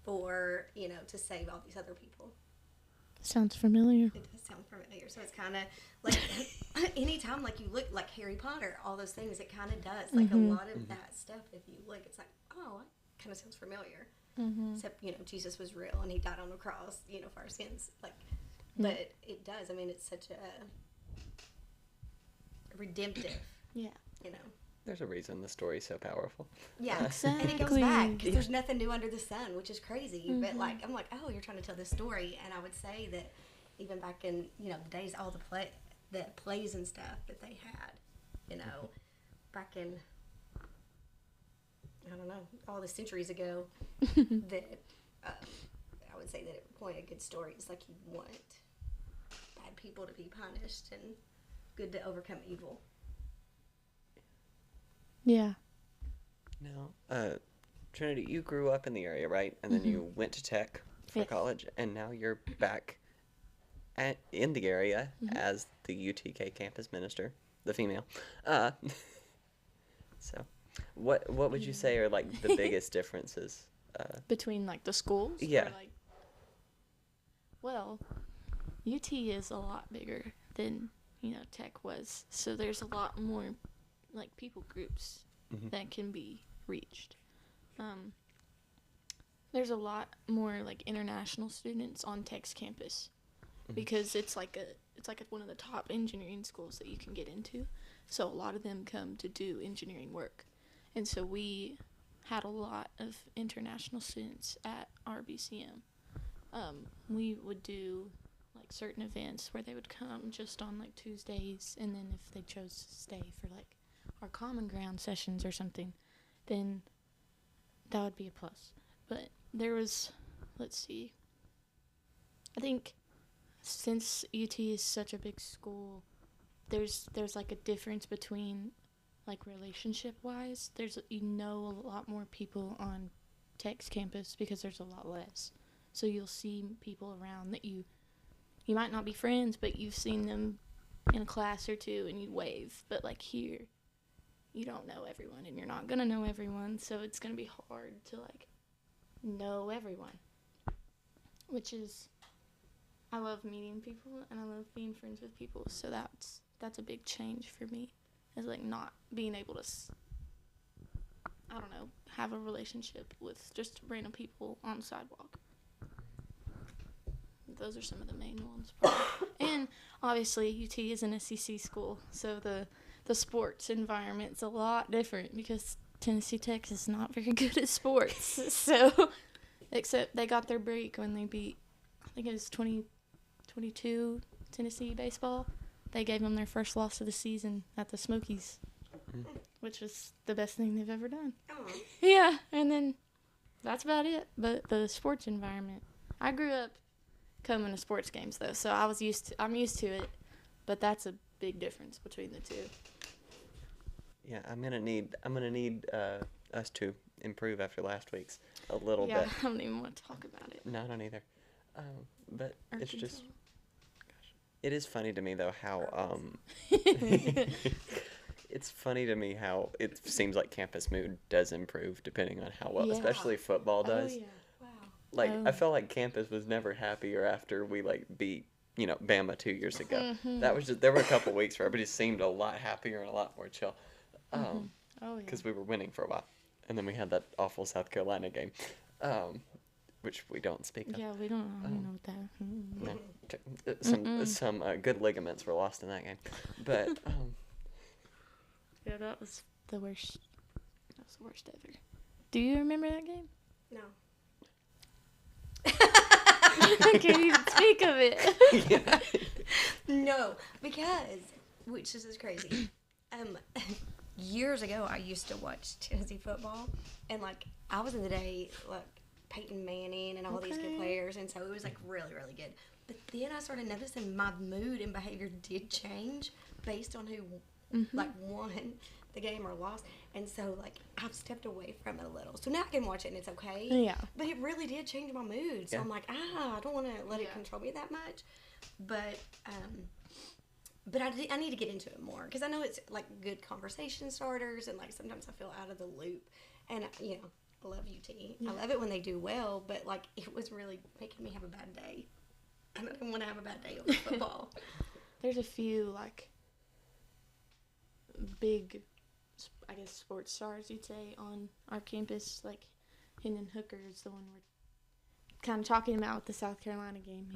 for, you know, to save all these other people. Sounds familiar. It does sound familiar. So it's kind of like anytime like you look like Harry Potter, all those things, it kind of does. Like a lot of that stuff, if you look, it's like, oh, it kind of sounds familiar. Except, you know, Jesus was real and he died on the cross, you know, for our sins. Like, but it does. I mean, it's such a redemptive, Yeah. you know. There's a reason the story's so powerful. Yeah, Exactly. and it goes back because there's nothing new under the sun, which is crazy. But like, I'm like, oh, you're trying to tell this story, and I would say that even back in, you know, the days, all the plays and stuff that they had, you know, back in, I don't know, all the centuries ago, that I would say that it pointed good stories. Like you want bad people to be punished and good to overcome evil. Yeah. Now, Trinity, you grew up in the area, right? And then you went to tech for Yes. college, and now you're back in the area as the UTK campus minister, the female. So, what would you say are like the biggest differences? Between like the schools. Yeah. Or, like, well, UT is a lot bigger than, you know, Tech was, so there's a lot more like people groups that can be reached. There's a lot more like international students on Tech's campus because it's like one of the top engineering schools that you can get into. So a lot of them come to do engineering work, and so we had a lot of international students at our BCM. We would do like certain events where they would come just on like Tuesdays, and then if they chose to stay for like our common ground sessions or something, then that would be a plus. But there was, let's see, I think since UT is such a big school, there's like a difference between like relationship wise. You know a lot more people on Tech's campus because there's a lot less. So you'll see people around that you might not be friends, but you've seen them in a class or two and you wave. But like here, you don't know everyone and you're not gonna know everyone, so it's gonna be hard to like know everyone. Which is, I love meeting people and I love being friends with people, so that's a big change for me, is like not being able to I don't know, have a relationship with just random people on the sidewalk. Those are some of the main ones. And obviously, UT is an SEC school, so the sports environment's a lot different because Tennessee Tech is not very good at sports. So, except they got their break when they beat, I think it was 2022 Tennessee baseball. They gave them their first loss of the season at the Smokies, which was the best thing they've ever done. Oh. Yeah, and then that's about it. But the sports environment, I grew up coming to sports games though, so I'm used to it. But that's a big difference between the two. Yeah, I'm gonna need us to improve after last week's a little Yeah, bit. I don't even want to talk about it. No, I don't either. But it's just, Arkansas. it is funny to me though how it's funny to me how it seems like campus mood does improve depending on how well, Yeah. especially football does. Oh yeah. Wow. Like I Oh. felt like campus was never happier after we like beat Bama 2 years ago. That was just there were a couple weeks where everybody seemed a lot happier and a lot more chill. Oh yeah. Because we were winning for a while, and then we had that awful South Carolina game, which we don't speak of. Yeah, we don't. I don't know what that. No. Some good ligaments were lost in that game, but Yeah, that was the worst. That was the worst ever. Do you remember that game? No. I can't even speak of it. yeah. No, because, which this is crazy. Years ago, I used to watch Tennessee football, and like I was in the day like Peyton Manning and all these good Okay. players, and so it was like really, really good. But then I started noticing my mood and behavior did change based on who like won the game or lost, and so like I've stepped away from it a little. So now I can watch it and it's okay. Yeah. But it really did change my mood. So Yeah. I'm like, I don't want to let it Yeah. control me that much. But I need to get into it more because I know it's like good conversation starters, and like sometimes I feel out of the loop. And I love UT. Yeah. I love it when they do well, but like it was really making me have a bad day. I don't want to have a bad day over football. There's a few like big, I guess, sports stars you'd say on our campus. Like Hendon Hooker is the one we're kind of talking about with the South Carolina game.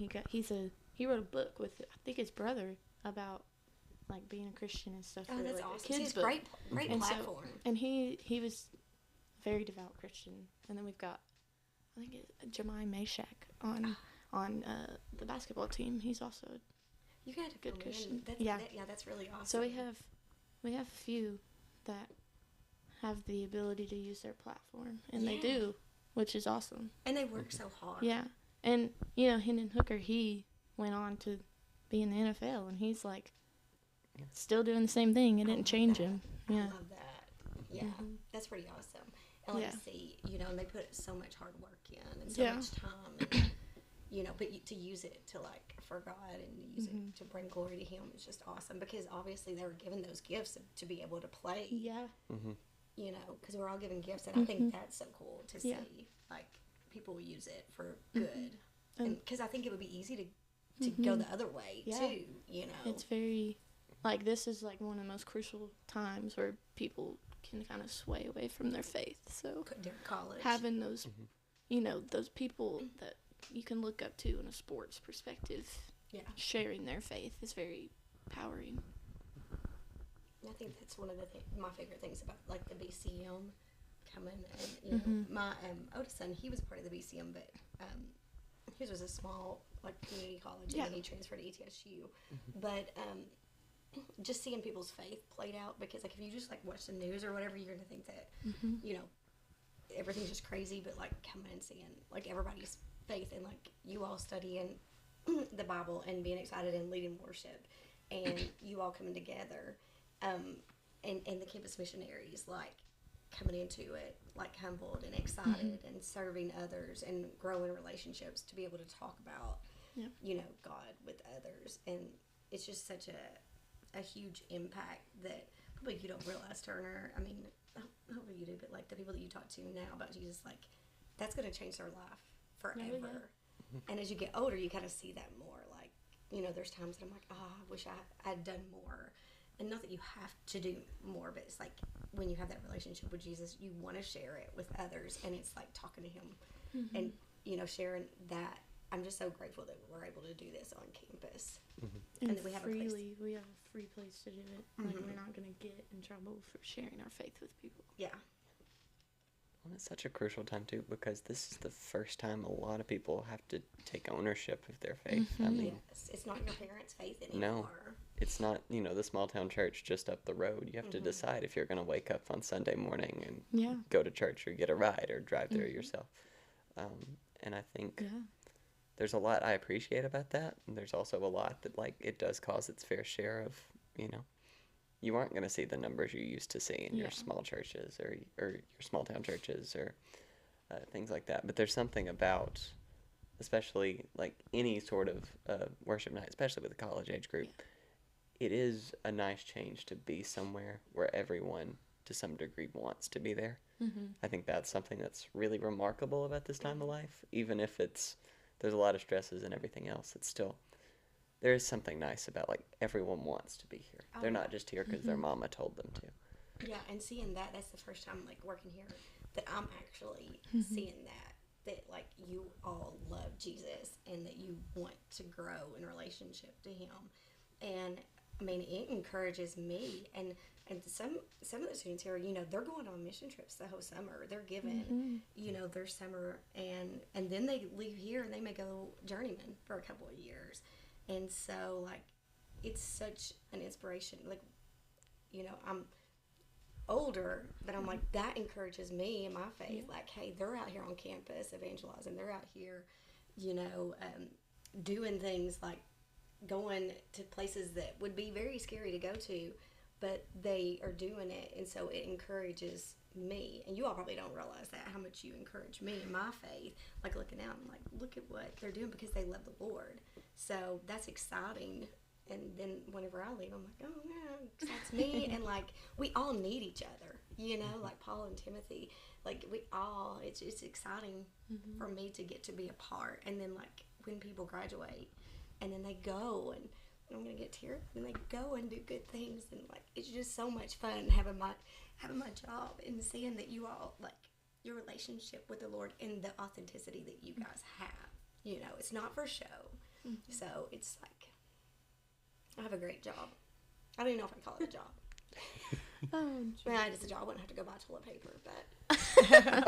He wrote a book with I think his brother about like being a Christian and stuff. Oh, for, that's like, a awesome. kids It's book. great And so- platform. And he was a very devout Christian. And then we've got I think it's Jemai Mashak on the basketball team. He's also You got to good fill me Christian. in. Yeah. That's really awesome. so we have a few that have the ability to use their platform, and they Yeah. do, which is awesome. and they work so hard. Yeah, and Hendon Hooker, he went on to be in the NFL, and he's like still doing the same thing. It I didn't love change that. him. I Yeah, love that. Yeah, Mhm. that's pretty awesome. And like Yeah. to see, and they put so much hard work in and so Yeah. much time, and, but to use it to like for God and use Mhm. it to bring glory to Him is just awesome because obviously they were given those gifts to be able to play. yeah, Because we're all given gifts, and I think that's so cool to Yeah. see like people use it for good. And- Because I think it would be easy to go the other way Yeah. too. it's very like this is like one of the most crucial times where people can kind of sway away from their faith. So During college. having those, those people that you can look up to in a sports perspective, Yeah. sharing their faith is very empowering. I think that's one of my favorite things about like the BCM coming, and my oldest son, he was part of the BCM, but his was a small like community college, Yeah. and then he transferred to ETSU. But just seeing people's faith played out, because like if you just like watch the news or whatever, you're gonna think that everything's just crazy, but like coming and seeing like everybody's faith and like you all studying the Bible and being excited and leading worship, and you all coming together. And the campus missionaries, like, coming into it, like, humbled and excited and serving others and growing relationships to be able to talk about, God with others. And it's just such a huge impact that probably you don't realize, Turner. I mean, hopefully you do, but, like, the people that you talk to now about Jesus, like, that's going to change their life forever. And as you get older, you kind of see that more. Like, there's times that I'm like, I wish I had done more. and not that you have to do more, but it's like when you have that relationship with Jesus, you want to share it with others, and it's like talking to him and, you know, sharing that. I'm just so grateful that we're able to do this on campus. And that we have freely, we have a free place to do it. Like, we're not going to get in trouble for sharing our faith with people. Yeah. Well, it's such a crucial time too, because this is the first time a lot of people have to take ownership of their faith. I mean, Yes. It's not your parents' faith anymore. no, it's not, you know, the small town church just up the road. You have to decide if you're going to wake up on Sunday morning and go to church or get a ride or drive there yourself. And I think there's a lot I appreciate about that. And there's also a lot that, like, it does cause its fair share of, you know, you aren't going to see the numbers you used to see in your small churches or your small town churches or things like that. But there's something about, especially like any sort of worship night, especially with the college age group, it is a nice change to be somewhere where everyone to some degree wants to be there. I think that's something that's really remarkable about this time of life. Even if there's a lot of stresses and everything else, it's still, there is something nice about, like, everyone wants to be here. They're not just here because their mama told them to. Yeah, and seeing that's the first time, like, working here, that I'm actually seeing that, like, you all love Jesus and that you want to grow in relationship to him. And, I mean, it encourages me. And some of the students here, you know, they're going on mission trips the whole summer. They're giving, you know, their summer, and then they leave here and they may go journeyman for a couple of years. And so, like, it's such an inspiration. Like, you know, I'm older, but I'm like, that encourages me in my faith. Like, hey, they're out here on campus evangelizing. They're out here, you know, doing things like going to places that would be very scary to go to, but they are doing it. And so it encourages me. And you all probably don't realize that, how much you encourage me in my faith. Like, looking out and like, look at what they're doing because they love the Lord. So that's exciting. And then whenever I leave, I'm like, oh man, that's me. And like, we all need each other, you know, like Paul and Timothy. Like, we all, it's exciting for me to get to be a part. And then, like, when people graduate and then they go, and I'm gonna get teary, and they go and do good things, and like, it's just so much fun having my job and seeing that you all, like, your relationship with the Lord and the authenticity that you guys have. You know, it's not for show. So it's like, I have a great job. I don't even know if I call it a job. Well, it's a job. I wouldn't have to go buy toilet paper, but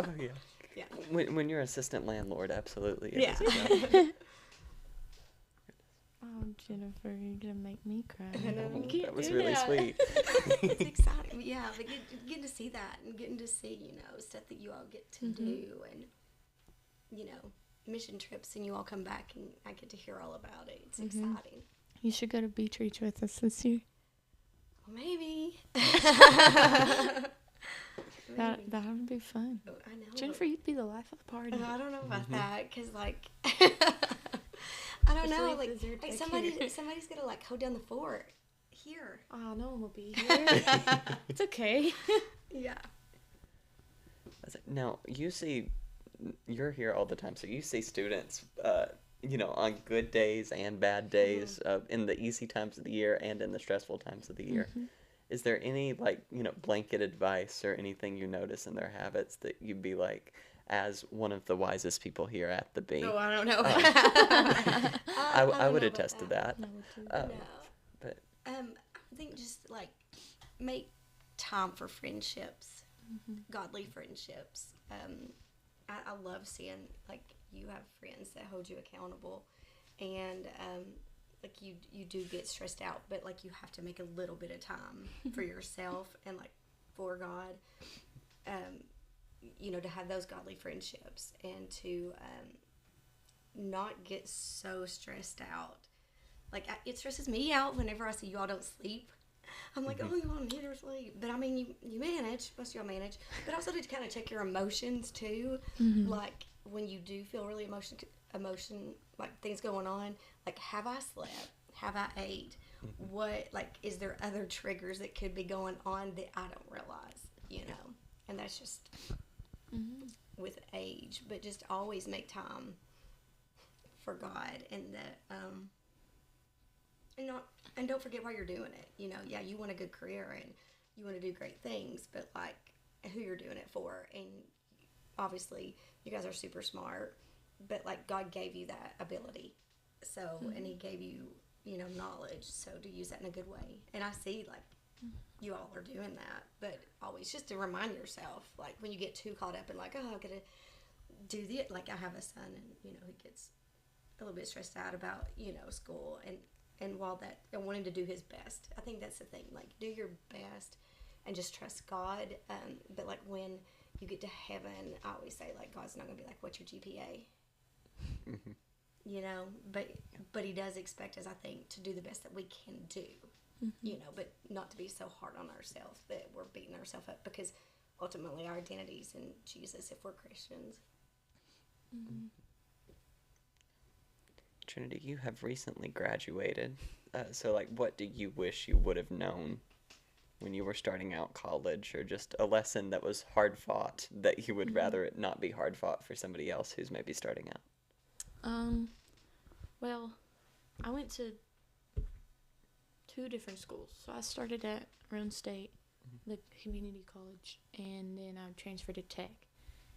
Oh, yeah. yeah. When you're assistant landlord, absolutely. It Yeah. is a job. Oh, Jennifer, you're going to make me cry. That was really sweet. It's exciting. Yeah, but getting to see that and getting to see, you know, stuff that you all get to do, and, you know, mission trips, and you all come back and I get to hear all about it. It's exciting. You should go to Beach Reach with us this year. Well, maybe. That would be fun. I know. Jennifer, you'd be the life of the party. I don't know about that, because, like, I don't know, leave like dessert back somebody's gonna, like, hold down the fort here. Oh, no one will be here. It's okay. Yeah. Now, you're here all the time, so you see students, you know, on good days and bad days, in the easy times of the year and in the stressful times of the year. Is there any, like, you know, blanket advice or anything you notice in their habits that you'd be like, as one of the wisest people here at the B? Oh, I don't know. I would attest to that. No. But I think just, like, make time for friendships, godly friendships. I love seeing, like, you have friends that hold you accountable, and like, you do get stressed out, but, like, you have to make a little bit of time for yourself and, like, for God, you know, to have those godly friendships, and to not get so stressed out. Like, it stresses me out whenever I see you all don't sleep. I'm like, oh, you all need to sleep. But, I mean, you manage. Most of y'all manage. But also to kind of check your emotions, too. Like, when you do feel really emotion, like, things going on. Like, have I slept? Have I ate? What, like, is there other triggers that could be going on that I don't realize, you know? And that's just with age. But just always make time for God. And that, and don't forget why you're doing it. You know, yeah, you want a good career and you want to do great things, but like who you're doing it for. And obviously, you guys are super smart, but like God gave you that ability, so and He gave you knowledge, so to use that in a good way. And I see like you all are doing that, but always just to remind yourself, like when you get too caught up in like, oh, I gotta do the like I have a son, and he gets a little bit stressed out about school, and while that I want him to do his best. I think that's the thing, like do your best and just trust God. But like when you get to heaven, I always say like God's not gonna be like, what's your GPA? But He does expect us, I think, to do the best that we can do. But not to be so hard on ourselves that we're beating ourselves up, because ultimately our identity's in Jesus if we're Christians. Trinity, you have recently graduated. So, like, what do you wish you would have known when you were starting out college, or just a lesson that was hard fought that you would rather it not be hard fought for somebody else who's maybe starting out? Well, I went to 2 different schools. So I started at Roan State, the community college, and then I transferred to Tech.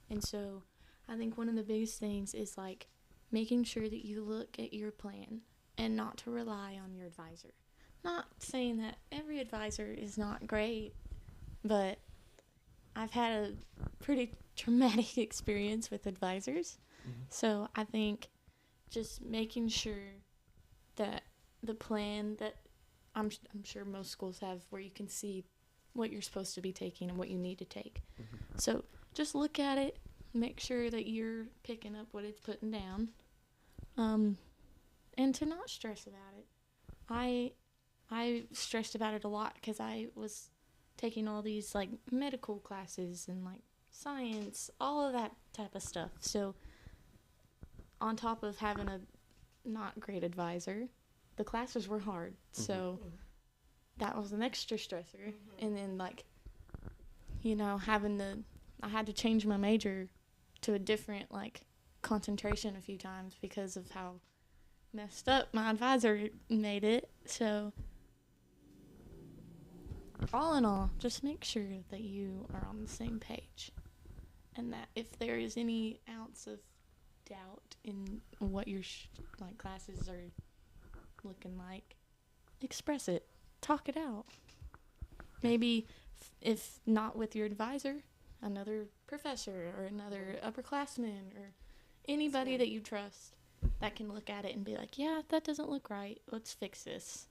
And so I think one of the biggest things is like making sure that you look at your plan and not to rely on your advisor. Not saying that every advisor is not great, but I've had a pretty traumatic experience with advisors. So I think just making sure that the plan that I'm sure most schools have, where you can see what you're supposed to be taking and what you need to take. So just look at it, make sure that you're picking up what it's putting down, and to not stress about it. I stressed about it a lot because I was taking all these like medical classes and like science, all of that type of stuff. So on top of having a not great advisor, the classes were hard. So that was an extra stressor. And then like, I had to change my major to a different like concentration a few times because of how messed up my advisor made it. So all in all, just make sure that you are on the same page, and that if there is any ounce of doubt in what your classes are looking like, express it, talk it out. Maybe if not with your advisor, another professor or another upperclassman or anybody that you trust that can look at it and be like, yeah, that doesn't look right, let's fix this.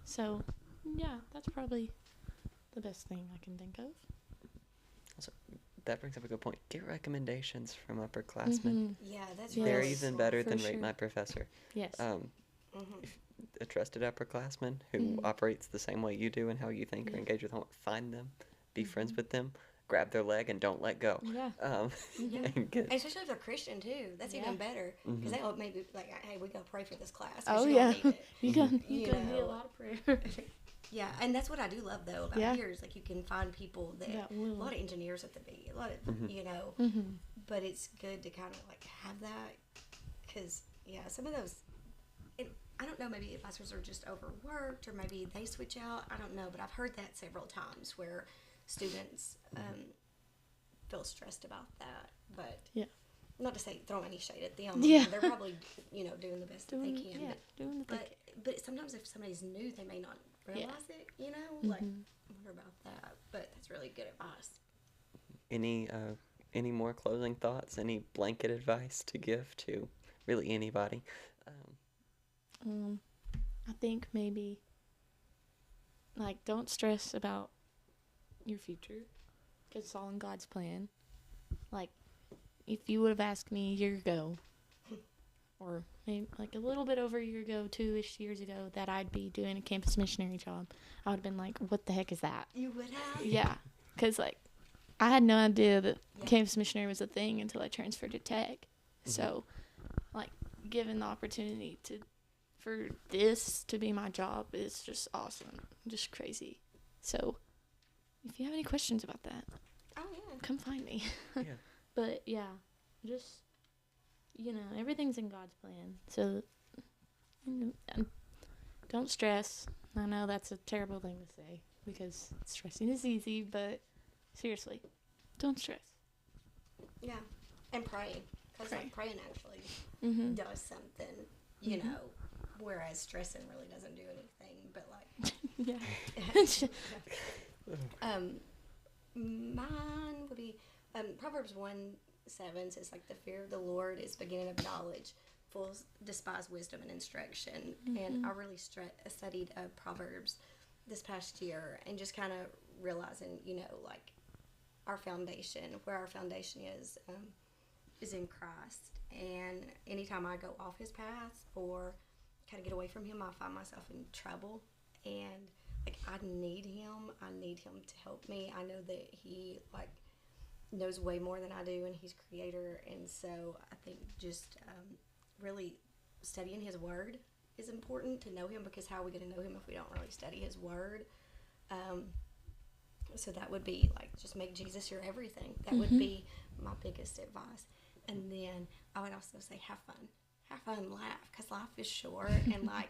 So yeah, that's probably the best thing I can think of. Also, that brings up a good point. Get recommendations from upperclassmen. Yeah, that's Yes, They're really even smart. better for than sure. Rate My Professor. Yes. If a trusted upperclassman who operates the same way you do and how you think or engage with homework, find them, be friends with them, grab their leg and don't let go. Yeah. And get, And especially if they're Christian too, that's even better, because they'll maybe like, hey, we gotta pray for this class. 'Cause Oh you yeah, don't need it. you gonna You need a know. lot of prayer. Yeah, and that's what I do love though about Yeah. here is like you can find people that That a will. lot of engineers at the B, a lot of but it's good to kind of like have that, because some of those, I don't know, maybe advisors are just overworked or maybe they switch out. I don't know, but I've heard that several times where students feel stressed about that. But Yeah. not to say throw any shade at them. Yeah. They're probably doing the best that they can. Yeah, doing the thing. But sometimes if somebody's new, they may not realize it. Like I wonder about that. But that's really good advice. any more closing thoughts? Any blanket advice to give to really anybody? I think maybe like don't stress about your future, because it's all in God's plan. Like if you would have asked me a year ago, or maybe like a little bit over a year ago, 2-ish years ago, that I'd be doing a campus missionary job, I would have been like, what the heck is that? You would have? Yeah, because like I had no idea that campus missionary was a thing until I transferred to Tech. So like given the opportunity for this to be my job is just awesome, just crazy. So if you have any questions about that, Oh yeah. come find me. Yeah. But yeah, just everything's in God's plan. So Don't stress. I know that's a terrible thing to say because stressing is easy, but seriously, don't stress. Yeah, and pray, because Pray. like praying actually Mm-hmm. does something, you Mhm. know, whereas stressing really doesn't do anything. But like, Yeah. mine would be Proverbs 1:7 says like the fear of the Lord is beginning of knowledge. Fools despise wisdom and instruction. And I really studied Proverbs this past year and just kind of realizing, you know, like our foundation, where our foundation is in Christ. And anytime I go off his path or kind of get away from him, I find myself in trouble. And like I need him. I need him to help me. I know that he like knows way more than I do, and he's creator. And so I think just really studying his word is important to know him, because how are we going to know him if we don't really study his word? So that would be like just make Jesus your everything. That would be my biggest advice. And then I would also say have fun, laugh, because life is short. And like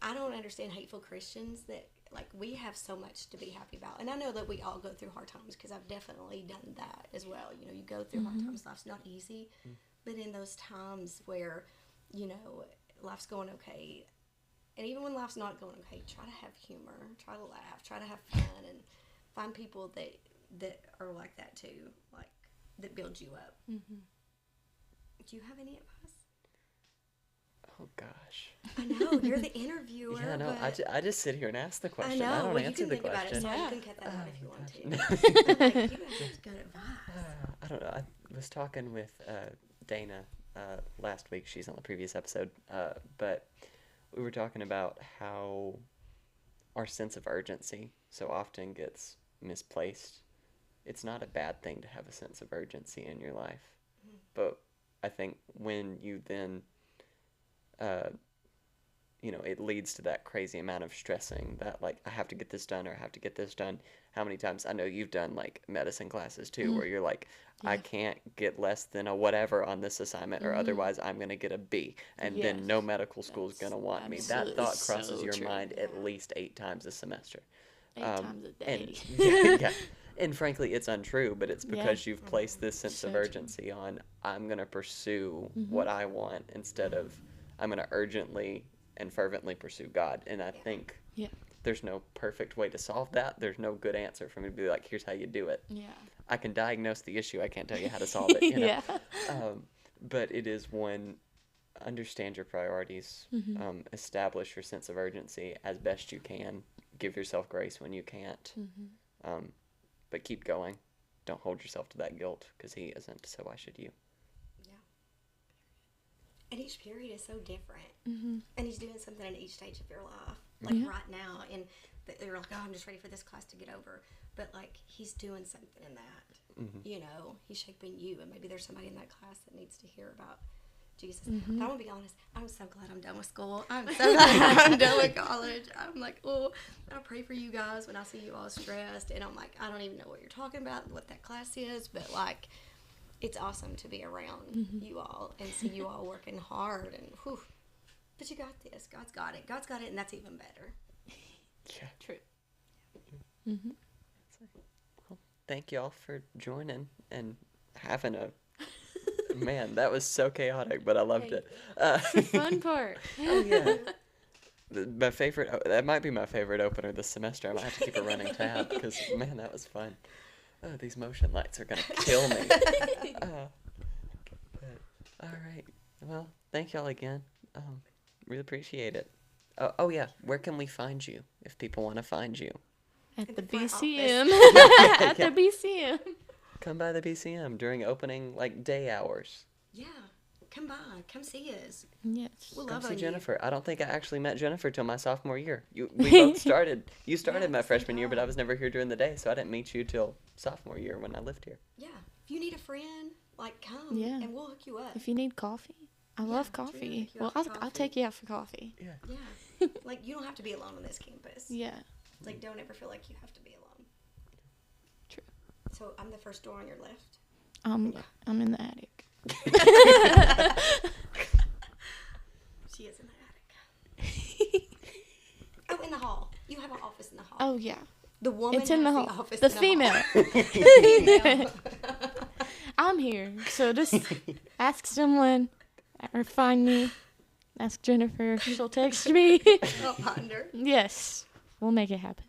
I don't understand hateful Christians that like we have so much to be happy about. And I know that we all go through hard times, because I've definitely done that as well. You know, you go through hard times. Life's not easy, but in those times where, you know, life's going okay, and even when life's not going okay, try to have humor, try to laugh, try to have fun, and find people that are like that too, like that build you up. Mm-hmm. Do you have any advice? Oh gosh. I know you're the interviewer. Yeah, no, but I just sit here and ask the I question. know. I don't Well, you answer can the think about it. question. So Yeah. you can cut that out if you want gosh. to. I'm like, you have good advice. I don't know. I was talking with Dana last week. She's on the previous episode. But we were talking about how our sense of urgency so often gets misplaced. It's not a bad thing to have a sense of urgency in your life. But I think when you then, you know, it leads to that crazy amount of stressing that, like, I have to get this done or I have to get this done. How many times, I know you've done, like, medicine classes, too, where you're like, I Yeah. can't get less than a whatever on this assignment or otherwise I'm going to get a B. And then Yes. no medical school's That's going to want me. That absolutely thought crosses so your true. mind at least 8 times a semester. 8 times a day. And, yeah. And frankly, it's untrue, but it's Yeah. because you've placed this sense of So true. urgency on, I'm going to pursue what I want instead of, I'm going to urgently and fervently pursue God. And I think Yeah. there's no perfect way to solve that. There's no good answer for me to be like, here's how you do it. Yeah. I can diagnose the issue. I can't tell you how to solve it. You know? Yeah. But it is one, understand your priorities, establish your sense of urgency as best you can, give yourself grace when you can't, but keep going. Don't hold yourself to that guilt, because he isn't, so why should you? Yeah. And each period is so different. Mm-hmm. And he's doing something in each stage of your life. Like Yeah. right now, and they're like, oh, I'm just ready for this class to get over. But like, he's doing something in that. You know, he's shaping you. And maybe there's somebody in that class that needs to hear about Jesus. But I'm going to be honest, I'm so glad I'm done with school. I'm so glad I'm done with college. I'm like, oh, I pray for you guys when I see you all stressed. And I'm like, I don't even know what you're talking about, what that class is. But like, it's awesome to be around you all and see you all working hard. And whew. But you got this. God's got it. God's got it, and that's even better. Yeah. True. Well, thank y'all for joining and having a, man, that was so chaotic, but I loved it. Fun part. Oh, yeah. My favorite, that might be my favorite opener this semester. I might have to keep a running tab, because, man, that was fun. Oh, these motion lights are going to kill me. All right. Well, thank y'all again. Really appreciate it. Oh, yeah. Where can we find you if people want to find you? At the the front BCM. At the BCM. Come by the BCM during opening, like, day hours. Yeah. Come by. Come see us. Yes. We'll Come love see on Jennifer. I don't think I actually met Jennifer till my sophomore year. We both started. You started Yeah, my at the same freshman year, but I time. was never here during the day, so I didn't meet you till sophomore year when I lived here. you. Yeah. If you need a friend, like, come. Yeah. And we'll hook you up. If you need coffee, I love Julia, coffee. if you Well, want I'll coffee. take you out for coffee. Yeah. Yeah. Like, you don't have to be alone on this campus. Yeah. Like, don't ever feel like you have to be alone. True. So, I'm the first door on your left. I'm in the attic. She is in the attic. yeah. The woman It's in the has hall. office. The in female. hall. The female. I'm here. So just ask someone or find me. Ask Jennifer. She'll text me. I'll find her. Yes. We'll make it happen.